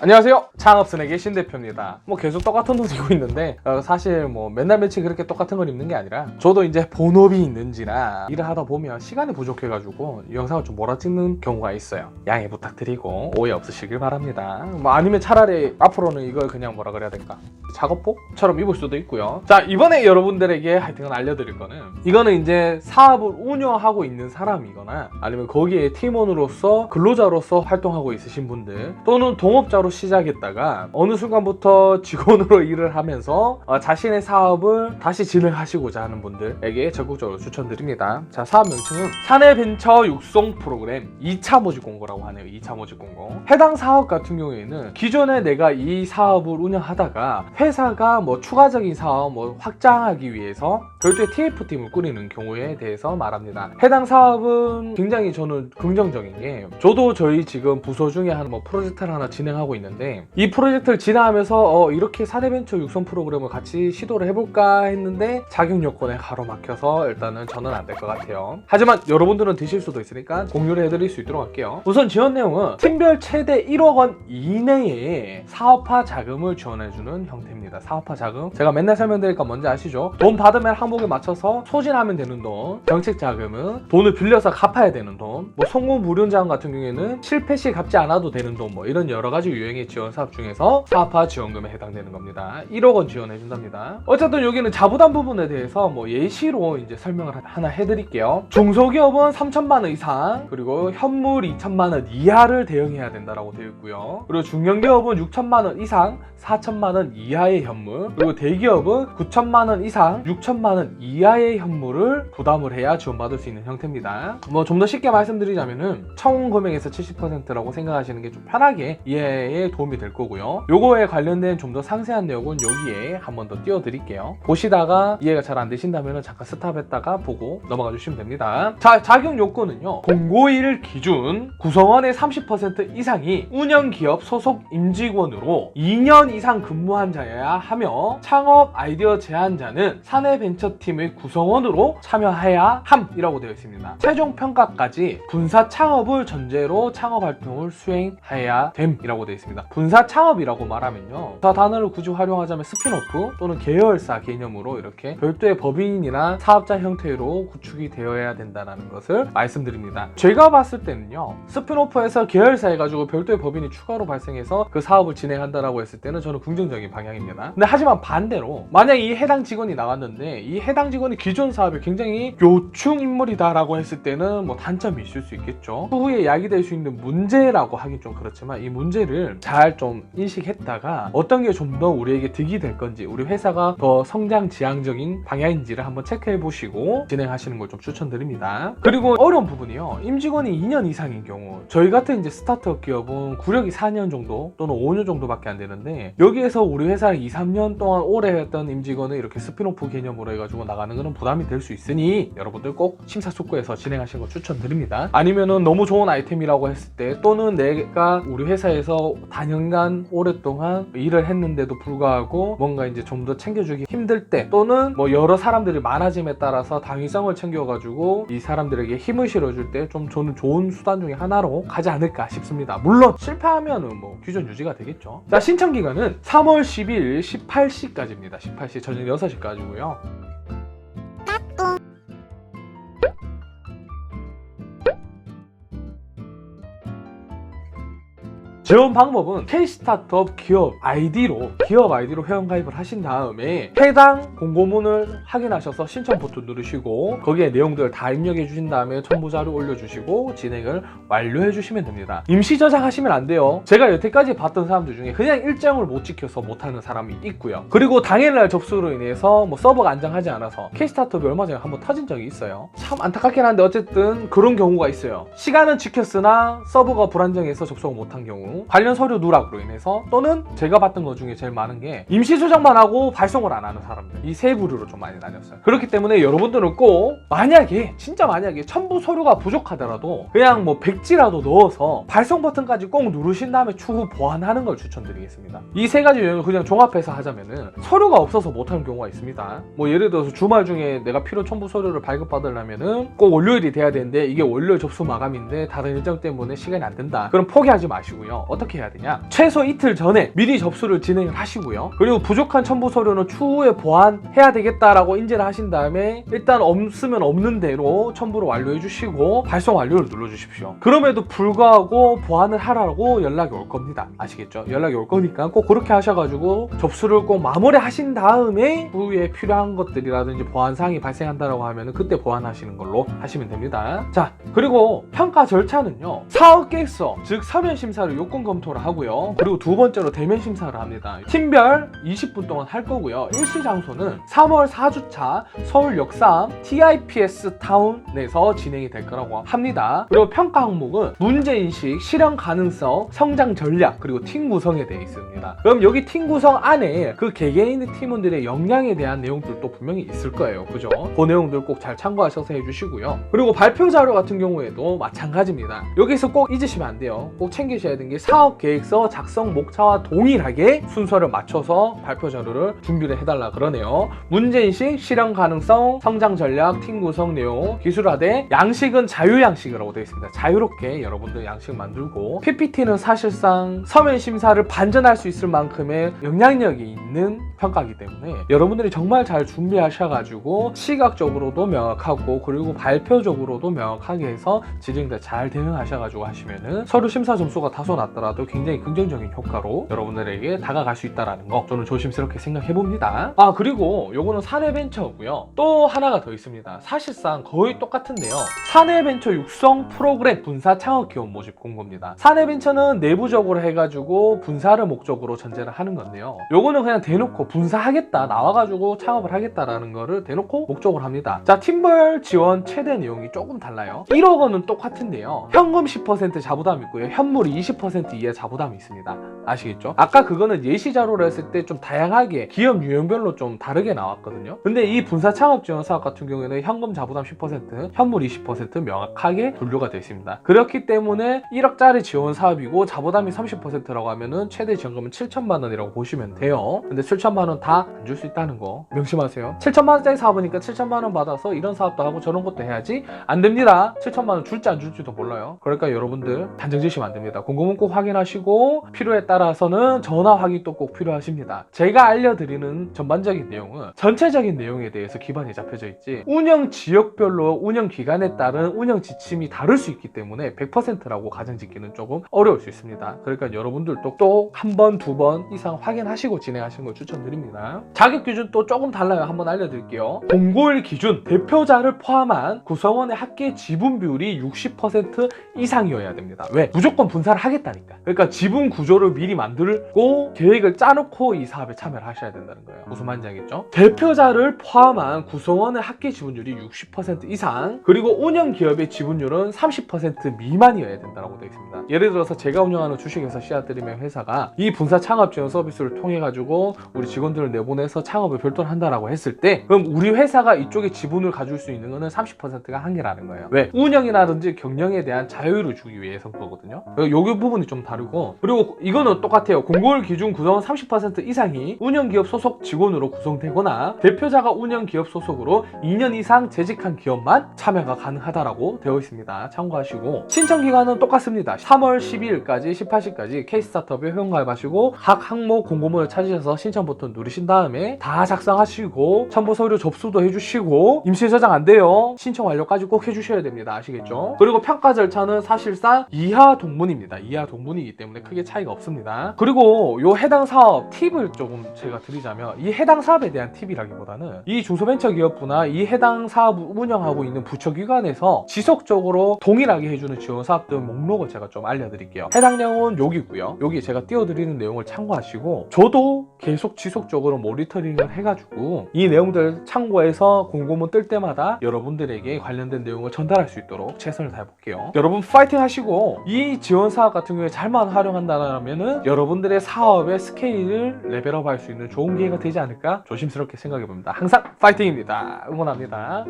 안녕하세요, 창업순에게 신대표입니다. 계속 똑같은 옷 입고 있는데 사실 맨날 며칠 그렇게 똑같은 걸 입는 게 아니라 저도 이제 본업이 있는지라 일을 하다 보면 시간이 부족해가지고 이 영상을 좀 몰아찍는 경우가 있어요. 양해 부탁드리고 오해 없으시길 바랍니다. 아니면 차라리 앞으로는 이걸 그냥 뭐라 그래야 될까, 작업복처럼 입을 수도 있고요. 자, 이번에 여러분들에게 하여튼 알려드릴 거는, 이거는 이제 사업을 운영하고 있는 사람이거나 아니면 거기에 팀원으로서 근로자로서 활동하고 있으신 분들, 또는 동업자로 시작했다가 어느 순간부터 직원으로 일을 하면서 자신의 사업을 다시 진행하시고자 하는 분들에게 적극적으로 추천드립니다. 자, 사업 명칭은 사내벤처 육성 프로그램 2차 모집 공고라고 하네요. 2차 모집 공고. 해당 사업 같은 경우에는 기존에 내가 이 사업을 운영하다가 회사가 추가적인 사업 확장하기 위해서 별도의 TF팀을 꾸리는 경우에 대해서 말합니다. 해당 사업은 굉장히 저는 긍정적인 게, 저도 저희 지금 부서 중에 한 프로젝트를 하나 진행하고 있는데, 이 프로젝트를 진행하면서 이렇게 사내벤처 육성 프로그램을 같이 시도를 해볼까 했는데 자격 요건에 가로막혀서 일단은 저는 안 될 것 같아요. 하지만 여러분들은 되실 수도 있으니까 공유를 해드릴 수 있도록 할게요. 우선 지원 내용은 팀별 최대 1억 원 이내에 사업화 자금을 지원해주는 형태입니다. 사업화 자금, 제가 맨날 설명드리니까 뭔지 아시죠? 돈 받으면 항목에 맞춰서 소진하면 되는 돈, 정책 자금은 돈을 빌려서 갚아야 되는 돈, 송금 무료 자금 같은 경우에는 실패 시 갚지 않아도 되는 돈, 이런 여러 가지 유형의 지원 사업 중에서 사업화 지원금에 해당되는 겁니다. 1억 원 지원해 준답니다. 어쨌든 여기는 자부담 부분에 대해서 예시로 이제 설명을 하나 해드릴게요. 중소기업은 3천만 원 이상, 그리고 현물 2천만 원 이하를 대응해야 된다라고 되어 있고요. 그리고 중견기업은 6천만 원 이상, 4천만 원 이하의 현물, 그리고 대기업은 9천만 원 이상, 6천만 원 이하의 현물을 부담을 해야 지원받을 수 있는 형태입니다. 좀 더 쉽게 말씀드리자면은 총 금액에서 70%라고 생각하시는 게 좀 편하게 이해에 도움이 될 거고요. 요거에 관련된 좀 더 상세한 내용은 여기에 한 번 더 띄워드릴게요. 보시다가 이해가 잘 안 되신다면 잠깐 스탑했다가 보고 넘어가 주시면 됩니다. 자, 자격 요건은요, 공고일 기준 구성원의 30% 이상이 운영기업 소속 임직원으로 2년 이상 근무한 자여야 하며, 창업 아이디어 제안자는 사내벤처팀의 구성원으로 참여해야 함이라고 되어 있습니다. 최종 평가까지 분사 창업을 전제로 창업 활동을 수행해야 됨이라고 되어 있습니다. 분사 창업이라고 말하면요, 저 단어를 굳이 활용하자면 스핀오프 또는 계열사 개념으로 이렇게 별도의 법인이나 사업자 형태로 구축이 되어야 된다는 것을 말씀드립니다. 제가 봤을 때는요, 스핀오프에서 계열사 해가지고 별도의 법인이 추가로 발생해서 그 사업을 진행한다라고 했을 때는 저는 긍정적인 방향입니다. 근데 하지만 반대로 만약 이 해당 직원이 나왔는데 이 해당 직원이 기존 사업에 굉장히 요충 인물이다라고 했을 때는 단점이 있을 수 있겠죠. 후에 야기될 수 있는 문제라고 하긴 좀 그렇지만, 이 문제를 잘 좀 인식했다가 어떤 게 좀 더 우리에게 득이 될 건지, 우리 회사가 더 성장 지향적인 방향인지를 한번 체크해 보시고 진행하시는 걸 좀 추천드립니다. 그리고 어려운 부분이요, 임직원이 2년 이상인 경우, 저희 같은 이제 스타트업 기업은 구력이 4년 정도 또는 5년 정도밖에 안 되는데, 여기에서 우리 회사를 2, 3년 동안 오래 했던 임직원을 이렇게 스핀오프 개념으로 해가지고 나가는 것은 부담이 될 수 있으니 여러분들 꼭 심사숙고해서 진행하시는 거 추천드립니다. 아니면은 너무 좋은 아이템이라고 했을 때, 또는 내가 우리 회사에서 다년간 오랫동안 일을 했는데도 불구하고 뭔가 이제 좀 더 챙겨주기 힘들 때, 또는 여러 사람들이 많아짐에 따라서 당위성을 챙겨가지고 이 사람들에게 힘을 실어줄 때 좀 저는 좋은 수단 중에 하나로 가지 않을까 싶습니다. 물론 실패하면은 기존 유지가 되겠죠. 자, 신청 기간은 3월 10일 18시까지입니다. 18시 저녁 6시까지고요. 지원 방법은 K-스타트업 기업 아이디로 회원가입을 하신 다음에 해당 공고문을 확인하셔서 신청 버튼 누르시고 거기에 내용들을 다 입력해 주신 다음에 첨부자료 올려주시고 진행을 완료해 주시면 됩니다. 임시 저장하시면 안 돼요. 제가 여태까지 봤던 사람들 중에 그냥 일정을 못 지켜서 못하는 사람이 있고요. 그리고 당일날 접수로 인해서 서버가 안정하지 않아서 K-스타트업이 얼마 전에 한번 터진 적이 있어요. 참 안타깝긴 한데 어쨌든 그런 경우가 있어요. 시간은 지켰으나 서버가 불안정해서 접속을 못한 경우, 관련 서류 누락으로 인해서, 또는 제가 봤던 것 중에 제일 많은 게 임시 저장만 하고 발송을 안 하는 사람들, 이 세 부류로 좀 많이 나뉘었어요. 그렇기 때문에 여러분들은 꼭 진짜 만약에 첨부 서류가 부족하더라도 그냥 백지라도 넣어서 발송 버튼까지 꼭 누르신 다음에 추후 보완하는 걸 추천드리겠습니다. 이 세 가지 유형을 그냥 종합해서 하자면은 서류가 없어서 못하는 경우가 있습니다. 예를 들어서 주말 중에 내가 필요 첨부 서류를 발급받으려면은 꼭 월요일이 돼야 되는데 이게 월요일 접수 마감인데 다른 일정 때문에 시간이 안 된다. 그럼 포기하지 마시고요. 어떻게 해야 되냐? 최소 이틀 전에 미리 접수를 진행을 하시고요. 그리고 부족한 첨부 서류는 추후에 보완해야 되겠다라고 인지를 하신 다음에 일단 없으면 없는 대로 첨부를 완료해 주시고 발송 완료를 눌러주십시오. 그럼에도 불구하고 보완을 하라고 연락이 올 겁니다. 아시겠죠? 연락이 올 거니까 꼭 그렇게 하셔가지고 접수를 꼭 마무리 하신 다음에 후에 필요한 것들이라든지 보완사항이 발생한다라고 하면 그때 보완하시는 걸로 하시면 됩니다. 자, 그리고 평가 절차는요, 사업 계획서, 즉 서면 심사를 요건 검토를 하고요. 그리고 두 번째로 대면 심사를 합니다. 팀별 20분 동안 할 거고요. 일시 장소는 3월 4주차 서울 역삼 TIPS 타운에서 진행이 될 거라고 합니다. 그리고 평가 항목은 문제인식, 실현 가능성, 성장 전략, 그리고 팀 구성에 대해 있습니다. 그럼 여기 팀 구성 안에 그 개개인 팀원들의 역량에 대한 내용들도 분명히 있을 거예요. 그죠? 그 내용들 꼭 잘 참고하셔서 해주시고요. 그리고 발표 자료 같은 경우에도 마찬가지입니다. 여기서 꼭 잊으시면 안 돼요. 꼭 챙기셔야 되는 게 사업 계획서 작성 목차와 동일하게 순서를 맞춰서 발표 자료를 준비를 해달라 그러네요. 문제인식, 실현 가능성, 성장 전략, 팀 구성 내용, 기술화대, 양식은 자유양식이라고 되어 있습니다. 자유롭게 여러분들 양식 만들고, PPT는 사실상 서면 심사를 반전할 수 있을 만큼의 영향력이 있는 평가이기 때문에 여러분들이 정말 잘 준비하셔가지고 시각적으로도 명확하고 그리고 발표적으로도 명확하게 해서 질의응답 잘 대응하셔가지고 하시면은 서류 심사 점수가 다소 낮더라도 굉장히 긍정적인 효과로 여러분들에게 다가갈 수 있다는 거 저는 조심스럽게 생각해 봅니다. 아, 그리고 요거는 사내벤처고요. 또 하나가 더 있습니다. 사실상 거의 똑같은데요. 사내벤처 육성 프로그램 분사 창업 기업 모집 공고입니다. 사내벤처는 내부적으로 해가지고 분사를 목적으로 전제를 하는 건데요. 요거는 그냥 대놓고 분사하겠다, 나와가지고 창업을 하겠다라는 거를 대놓고 목적으로 합니다. 자, 팀별 지원 최대 내용이 조금 달라요. 1억 원은 똑같은데요. 현금 10% 자부담이 있고요. 현물이 20% 이하 자부담이 있습니다. 아시겠죠? 아까 그거는 예시 자료를 했을 때 좀 다양하게 기업 유형별로 좀 다르게 나왔거든요. 근데 이 분사 창업 지원 사업 같은 경우에는 현금 자부담 10%, 현물 20% 명확하게 분류가 되어 있습니다. 그렇기 때문에 1억짜리 지원 사업이고 자부담이 30%라고 하면은 최대 지원금은 7천만 원이라고 보시면 돼요. 근데 7천만 원 다 안 줄 수 있다는 거 명심하세요. 7천만 원짜리 사업이니까 7천만 원 받아서 이런 사업도 하고 저런 것도 해야지, 안 됩니다. 7천만 원 줄지 안 줄지도 몰라요. 그러니까 여러분들 단정지시면 안 됩니다. 공고문 꼭 확인하시고 필요에 따라서는 전화 확인도 꼭 필요하십니다. 제가 알려드리는 전반적인 내용은 전체적인 내용에 대해서 기반이 잡혀져 있지, 운영 지역별로 운영 기간에 따른 운영 지침이 다를 수 있기 때문에 100%라고 가정짓기는 조금 어려울 수 있습니다. 그러니까 여러분들도 또 한 번, 두 번 이상 확인하시고 진행하시는 걸 추천드립니다. 자격 기준 또 조금 달라요. 한번 알려드릴게요. 공고일 기준, 대표자를 포함한 구성원의 합계 지분 비율이 60% 이상이어야 됩니다. 왜? 무조건 분사를 하겠다니까. 그러니까 지분 구조를 미리 만들고 계획을 짜놓고 이 사업에 참여를 하셔야 된다는 거예요. 무슨 말인지 알겠죠? 대표자를 포함한 구성원의 합계 지분율이 60% 이상, 그리고 운영 기업의 지분율은 30% 미만이어야 된다고 되어 있습니다. 예를 들어서 제가 운영하는 주식회사 씨앗드림의 회사가 이 분사 창업 지원 서비스를 통해 가지고 우리 직원들을 내보내서 창업을 별도로 한다라고 했을 때, 그럼 우리 회사가 이쪽에 지분을 가질 수 있는 거는 30%가 한계라는 거예요. 왜? 운영이라든지 경영에 대한 자유를 주기 위해서 그거거든요. 여기 부분이 좀 다르고, 그리고 이거는 똑같아요. 공고일 기준 구성원 30% 이상이 운영기업 소속 직원으로 구성되거나 대표자가 운영기업 소속으로 2년 이상 재직한 기업만 참여가 가능하다라고 되어 있습니다. 참고하시고, 신청 기간은 똑같습니다. 3월 12일까지 18시까지 K스타트업에 회원가입하시고 각 항목 공고문을 찾으셔서 신청 버튼 누르신 다음에 다 작성하시고 첨부 서류 접수도 해주시고, 임시 저장 안 돼요. 신청 완료까지 꼭 해주셔야 됩니다. 아시겠죠? 그리고 평가 절차는 사실상 이하 동문입니다. 이하 동문이기 때문에 크게 차이가 없습니다. 그리고 요 해당 사업 팁을 조금 제가 드리자면, 이 해당 사업에 대한 팁이라기보다는 이 중소벤처기업부나 이 해당 사업 운영하고 있는 부처기관에서 지속적으로 동일하게 해주는 지원 사업들 목록을 제가 좀 알려드릴게요. 해당 내용은 여기고요. 여기 제가 띄워드리는 내용을 참고하시고, 저도 계속 지속적으로 모니터링을 해가지고 이 내용들 참고해서 공고문 뜰 때마다 여러분들에게 관련된 내용을 전달할 수 있도록 최선을 다해볼게요. 여러분 파이팅 하시고, 이 지원 사업 같은 경우에 잘만 활용한다면은 여러분들의 사업의 스케일을 레벨업 할 수 있는 좋은 기회가 되지 않을까 조심스럽게 생각해 봅니다. 항상 파이팅입니다. 응원합니다.